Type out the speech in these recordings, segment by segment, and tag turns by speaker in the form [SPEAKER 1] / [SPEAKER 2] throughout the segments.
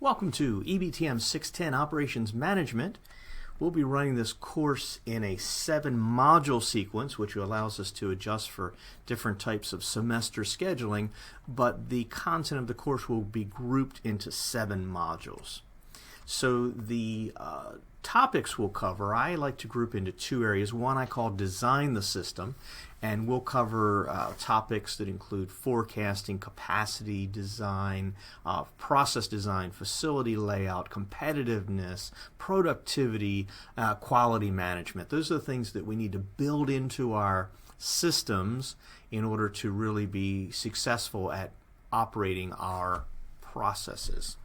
[SPEAKER 1] Welcome to EBTM 610 Operations Management. We'll be running this course in a 7-module sequence, which allows us to adjust for different types of semester scheduling, but the content of the course will be grouped into 7 modules. So the topics we'll cover, I like to group into 2 areas. One I call Design the System, and we'll cover topics that include forecasting, capacity design, process design, facility layout, competitiveness, productivity, quality management. Those are the things that we need to build into our systems in order to really be successful at operating our processes.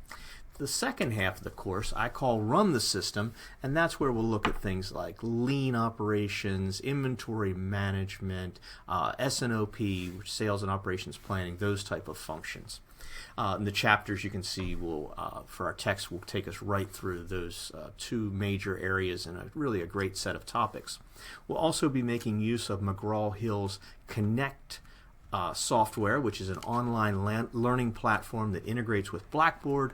[SPEAKER 1] The second half of the course I call Run the System, and that's where we'll look at things like lean operations, inventory management, S&OP, which sales and operations planning, those type of functions. And the chapters you can see will, for our text, will take us right through those 2 major areas and really a great set of topics. We'll also be making use of McGraw-Hill's Connect software, which is an online learning platform that integrates with Blackboard,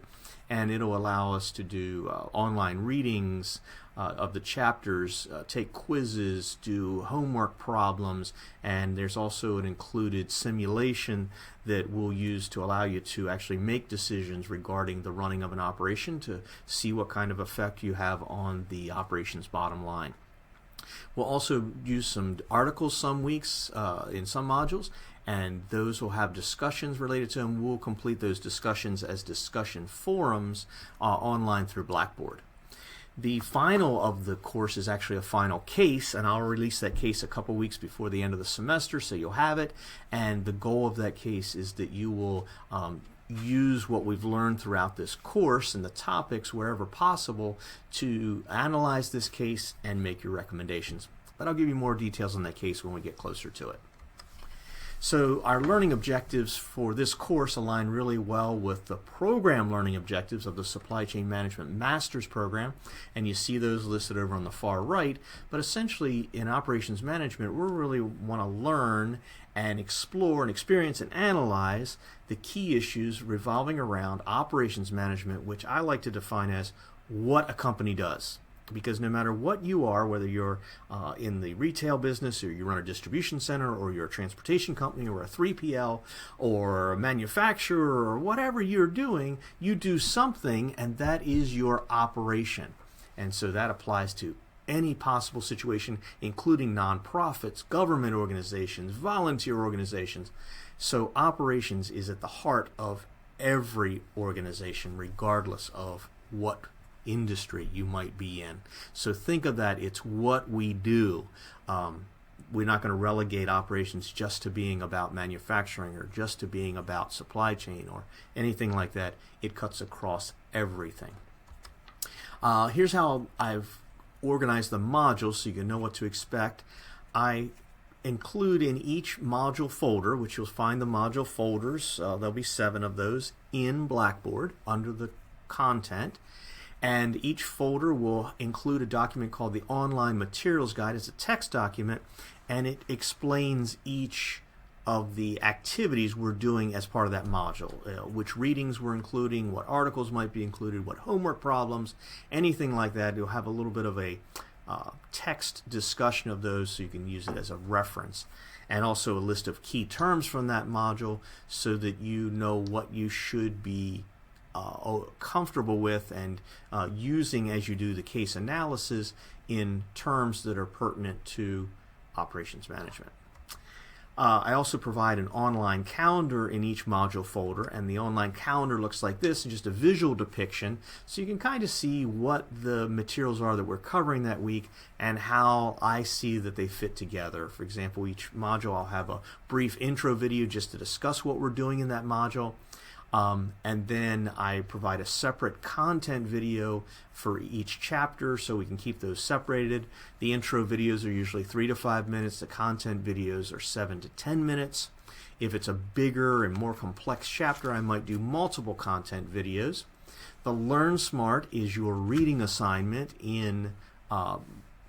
[SPEAKER 1] and it'll allow us to do online readings of the chapters, take quizzes, do homework problems, and there's also an included simulation that we'll use to allow you to actually make decisions regarding the running of an operation to see what kind of effect you have on the operations bottom line. We'll also use some articles some weeks in some modules, and those will have discussions related to them. We'll complete those discussions as discussion forums online through Blackboard. The final of the course is actually a final case, and I'll release that case a couple weeks before the end of the semester, so you'll have it. And the goal of that case is that you will use what we've learned throughout this course and the topics wherever possible to analyze this case and make your recommendations. But I'll give you more details on that case when we get closer to it. So our learning objectives for this course align really well with the program learning objectives of the Supply Chain Management Master's Program, and you see those listed over on the far right. But essentially in operations management, we really want to learn and explore and experience and analyze the key issues revolving around operations management, which I like to define as what a company does. Because no matter what you are, whether you're in the retail business or you run a distribution center or you're a transportation company or a 3PL or a manufacturer or whatever you're doing, you do something, and that is your operation. And so that applies to any possible situation, including nonprofits, government organizations, volunteer organizations. So operations is at the heart of every organization, regardless of what industry you might be in. So think of that, it's what we do. We're not going to relegate operations just to being about manufacturing or just to being about supply chain or anything like that. It cuts across everything. Here's how I've organized the modules so you can know what to expect. I include in each module folder, which you'll find the module folders, there'll be 7 of those in Blackboard under the content. And each folder will include a document called the Online Materials Guide. It's a text document, and it explains each of the activities we're doing as part of that module, which readings we're including, what articles might be included, what homework problems, anything like that. You'll have a little bit of a text discussion of those so you can use it as a reference, and also a list of key terms from that module so that you know what you should be comfortable with and using as you do the case analysis in terms that are pertinent to operations management. I also provide an online calendar in each module folder, and the online calendar looks like this, just a visual depiction, so you can kind of see what the materials are that we're covering that week and how I see that they fit together. For example, each module I'll have a brief intro video just to discuss what we're doing in that module. And then I provide a separate content video for each chapter so we can keep those separated. The intro videos are usually 3 to 5 minutes. The content videos are 7 to 10 minutes. If it's a bigger and more complex chapter, I might do multiple content videos. The Learn Smart is your reading assignment in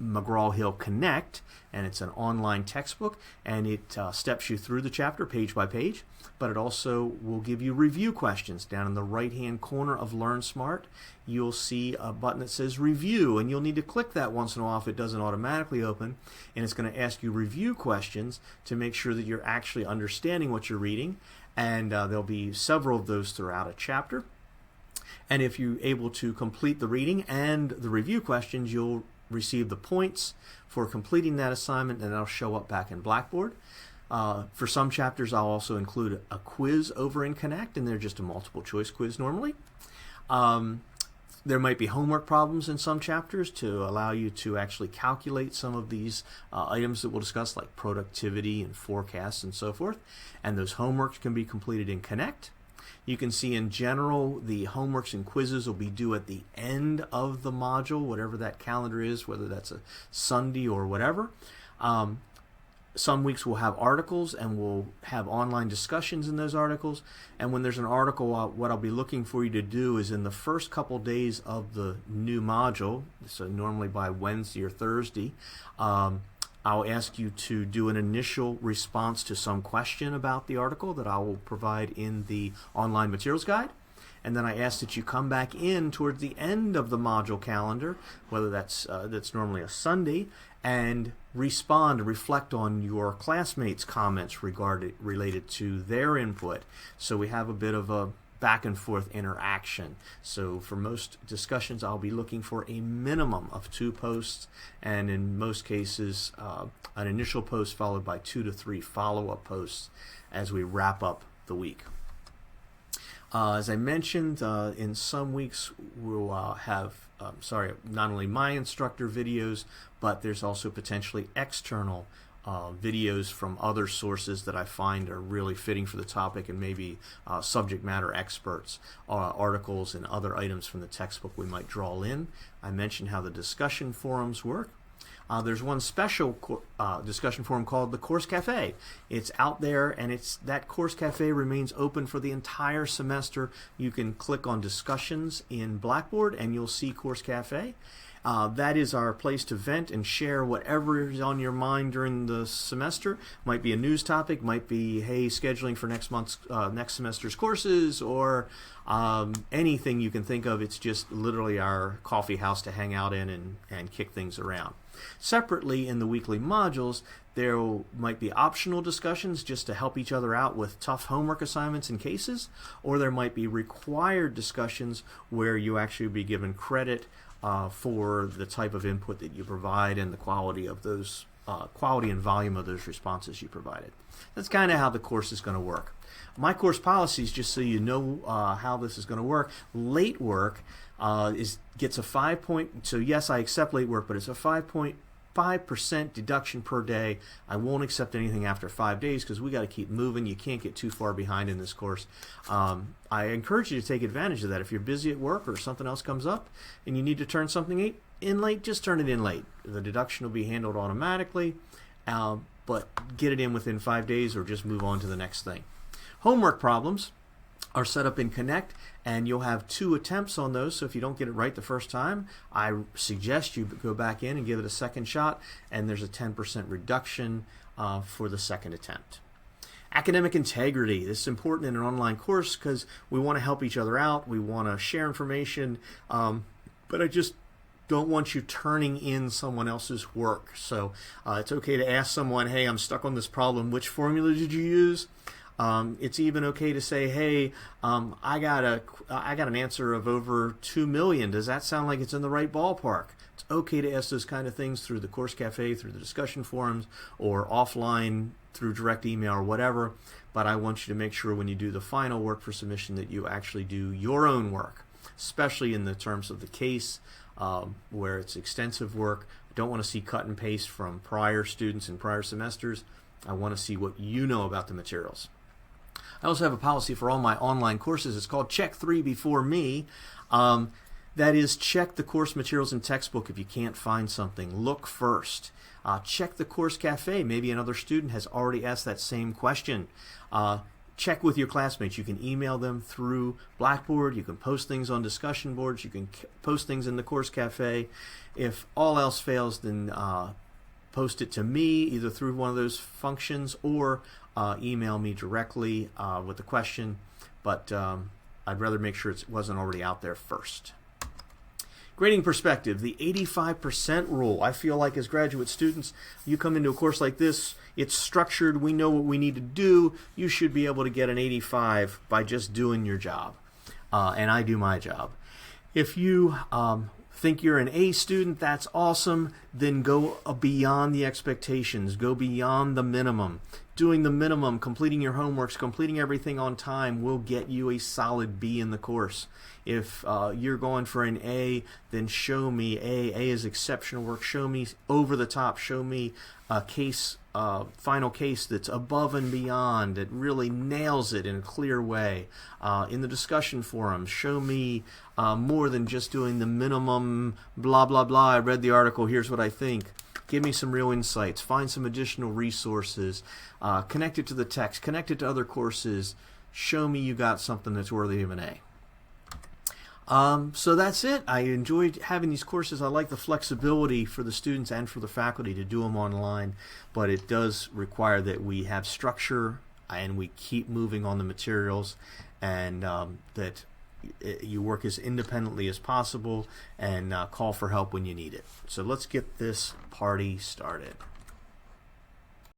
[SPEAKER 1] McGraw-Hill Connect, and it's an online textbook, and it steps you through the chapter page by page, but it also will give you review questions. Down in the right-hand corner of Learn Smart, you'll see a button that says Review, and you'll need to click that once in a while if it doesn't automatically open, and it's going to ask you review questions to make sure that you're actually understanding what you're reading, and there'll be several of those throughout a chapter. And if you're able to complete the reading and the review questions, you'll receive the points for completing that assignment, and that'll show up back in Blackboard. For some chapters, I'll also include a quiz over in Connect, and they're just a multiple choice quiz normally. There might be homework problems in some chapters to allow you to actually calculate some of these items that we'll discuss, like productivity and forecasts and so forth. And those homeworks can be completed in Connect. You can see in general the homeworks and quizzes will be due at the end of the module, whatever that calendar is, whether that's a Sunday or whatever. Some weeks we'll have articles, and we'll have online discussions in those articles. And when there's an article, what I'll be looking for you to do is in the first couple days of the new module, so normally by Wednesday or Thursday, I'll ask you to do an initial response to some question about the article that I will provide in the online materials guide. And then I ask that you come back in towards the end of the module calendar, whether that's normally a Sunday, and respond and reflect on your classmates' comments related to their input. So we have a bit of a back and forth interaction. So for most discussions, I'll be looking for a minimum of 2 posts, and in most cases an initial post followed by 2 to 3 follow-up posts as we wrap up the week. As I mentioned, in some weeks we'll have not only my instructor videos, but there's also potentially external videos from other sources that I find are really fitting for the topic, and maybe subject matter experts, articles and other items from the textbook we might draw in. I mentioned how the discussion forums work. There's one special discussion forum called the Course Cafe. It's out there, and that Course Cafe remains open for the entire semester. You can click on Discussions in Blackboard, and you'll see Course Cafe. That is our place to vent and share whatever is on your mind during the semester. Might be a news topic, might be, hey, scheduling for next semester's courses, or anything you can think of. It's just literally our coffee house to hang out in and kick things around. Separately, in the weekly modules, there might be optional discussions just to help each other out with tough homework assignments and cases, or there might be required discussions where you actually be given credit for the type of input that you provide and the quality of those, quality and volume of those responses you provided. That's kind of how the course is going to work. My course policies, just so you know how this is going to work, late work gets a 5 point, so yes, I accept late work, but it's a 5.5% deduction per day. I won't accept anything after 5 days because we got to keep moving. You can't get too far behind in this course. I encourage you to take advantage of that. If you're busy at work or something else comes up and you need to turn something in late, just turn it in late. The deduction will be handled automatically, but get it in within 5 days or just move on to the next thing. Homework problems are set up in Connect, and you'll have 2 attempts on those, so if you don't get it right the first time, I suggest you go back in and give it a second shot, and there's a 10% reduction for the second attempt. Academic integrity. This is important in an online course because we want to help each other out, we want to share information, but I just don't want you turning in someone else's work. So it's okay to ask someone, hey, I'm stuck on this problem, which formula did you use? It's even okay to say, hey, I got an answer of over 2 million. Does that sound like it's in the right ballpark? It's okay to ask those kind of things through the Course Cafe, through the discussion forums, or offline through direct email or whatever. But I want you to make sure when you do the final work for submission that you actually do your own work, especially in the terms of the case where it's extensive work. I don't want to see cut and paste from prior students in prior semesters. I want to see what you know about the materials. I also have a policy for all my online courses. It's called Check 3 Before Me. That is, check the course materials and textbook if you can't find something. Look first. Check the Course Cafe. Maybe another student has already asked that same question. check with your classmates. You can email them through Blackboard. You can post things on discussion boards. You can post things in the course cafe. If all else fails, then post it to me either through one of those functions or email me directly with the question. But I'd rather make sure it wasn't already out there first. Grading perspective, the 85% rule. I feel like as graduate students, you come into a course like this, it's structured, we know what we need to do, you should be able to get an 85 by just doing your job. And I do my job. If you think you're an A student, that's awesome, then go beyond the expectations, go beyond the minimum. Doing the minimum, completing your homeworks, completing everything on time will get you a solid B in the course. If you're going for an A, then show me A. A is exceptional work. Show me over the top. Show me a case, final case that's above and beyond, that really nails it in a clear way. In the discussion forums, show me more than just doing the minimum, blah, blah, blah. I read the article, here's what I think. Give me some real insights. Find some additional resources. Connect it to the text. Connect it to other courses. Show me you got something that's worthy of an A. So that's it. I enjoyed having these courses. I like the flexibility for the students and for the faculty to do them online, but it does require that we have structure and we keep moving on the materials, and that you work as independently as possible and call for help when you need it. So let's get this party started.